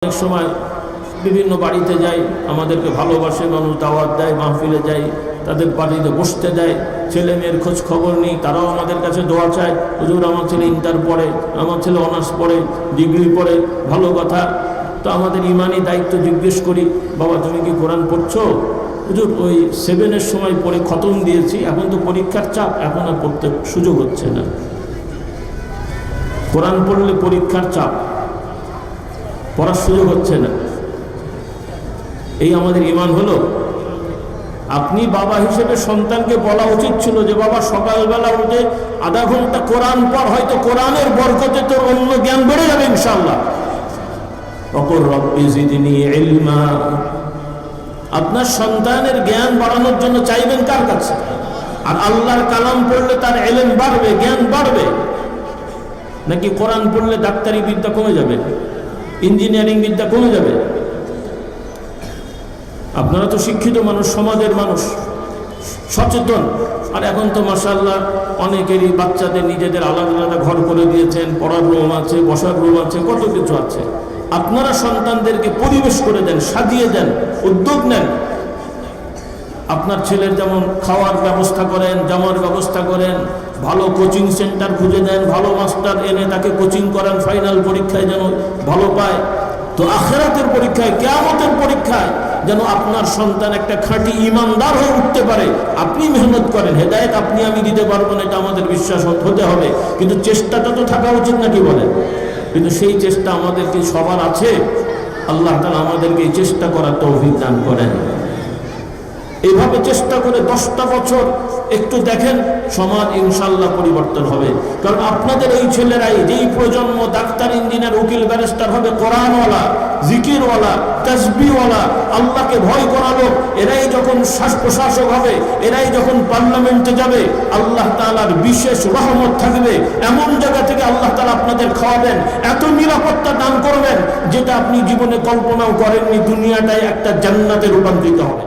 অনেক সময় বিভিন্ন বাড়িতে যাই, আমাদেরকে ভালোবাসে মানুষ, দাওয়াত দেয়, মাহফিলে যাই, তাদের বাড়িতে বসতে দেয়, ছেলে মেয়ের খোঁজ খবর নিই, তারাও আমাদের কাছে দোয়া চায়। হুজুর আমার ছেলে ইন্টার পড়ে, আমার ছেলে অনার্স পড়ে, ডিগ্রি পড়ে, ভালো কথা। তো আমাদের ইমানি দায়িত্ব জিজ্ঞেস করি, বাবা তুমি কি কোরআন পড়ছো? হুজুর ওই 7-এর সময় পড়ে খতম দিয়েছি, এখন তো পরীক্ষার চাপ, এখন আর পড়তে সুযোগ হচ্ছে না। কোরআন পড়লে পরীক্ষার চাপ, পড়ার সুযোগ হচ্ছে না। এই আমাদের ঈমান হলো? আপনি বাবা হিসেবে সন্তানকে বলা উচিত ছিল যে বাবা সকালবেলা উঠে আধা ঘন্টা কোরআন পড়, হয়তো কোরআনের বরকতে তোর অন্য জ্ঞান বেড়ে যাবে ইনশাআল্লাহ। ওকুর রব্বি জিদনি ইলমা। আপনার সন্তানের জ্ঞান বাড়ানোর জন্য চাইবেন কার কাছে? আর আল্লাহর কালাম পড়লে তার ইলম বাড়বে, জ্ঞান বাড়বে। নাকি কোরআন পড়লে ডাক্তারি বিদ্যা কমে যাবে, ইঞ্জিনিয়ারিং বিদ্যা কমে যাবে? আপনারা তো শিক্ষিত মানুষ, সমাজের মানুষ, সচেতন। আর এখন তো মাশাআল্লাহ অনেকেরই বাচ্চাদের নিজেদের আলাদা আলাদা ঘর করে দিয়েছেন, পড়ার রুম আছে, বসার রুম আছে, কত কিছু আছে। আপনারা সন্তানদেরকে পরিবেশ করে দেন, সাজিয়ে দেন, উদ্যোগ নেন। আপনার ছেলের যেমন খাওয়ার ব্যবস্থা করেন, জামার ব্যবস্থা করেন, ভালো কোচিং সেন্টার খুঁজে দেন, ভালো মাস্টার এনে তাকে কোচিং করান, ফাইনাল পরীক্ষায় যেন ভালো পায়। তো আখিরাতের পরীক্ষায়, কিয়ামতের পরীক্ষায় যেন আপনার সন্তান একটা খাঁটি ইমানদার হয়ে উঠতে পারে। আপনি মেহনত করেন, হেদায়েত আপনি আমি দিতে পারবো না, এটা আমাদের বিশ্বাস হতে হবে, কিন্তু চেষ্টাটা তো থাকা উচিত নাকি বলেন? কিন্তু সেই চেষ্টা আমাদের কি সবার আছে? আল্লাহ তাআলা আমাদেরকে এই চেষ্টা করার তৌফিক দান করেন। এইভাবে চেষ্টা করে 10টা বছর একটু দেখেন, সমাজ ইনশাআল্লাহ পরিবর্তন হবে। কারণ আপনাদের এই ছেলেরাই, যেই প্রজন্ম ডাক্তার, ইঞ্জিনিয়ার, উকিল, ব্যারিস্টার হবে, কোরআনওয়ালা, জিকিরওয়ালা, তাসবিহওয়ালা, আল্লাহকে ভয় করা লোক, এরাই যখন প্রশাসক হবে, এরাই যখন পার্লামেন্টে যাবে, আল্লাহ তাআলার বিশেষ রহমত থাকবে। এমন জায়গা থেকে আল্লাহ তাআলা আপনাদের খাওয়াবেন, এত নিরাপত্তা দান করবেন যেটা আপনি জীবনে কল্পনাও করেননি। দুনিয়াটাই একটা জান্নাতে রূপান্তরিত হবে।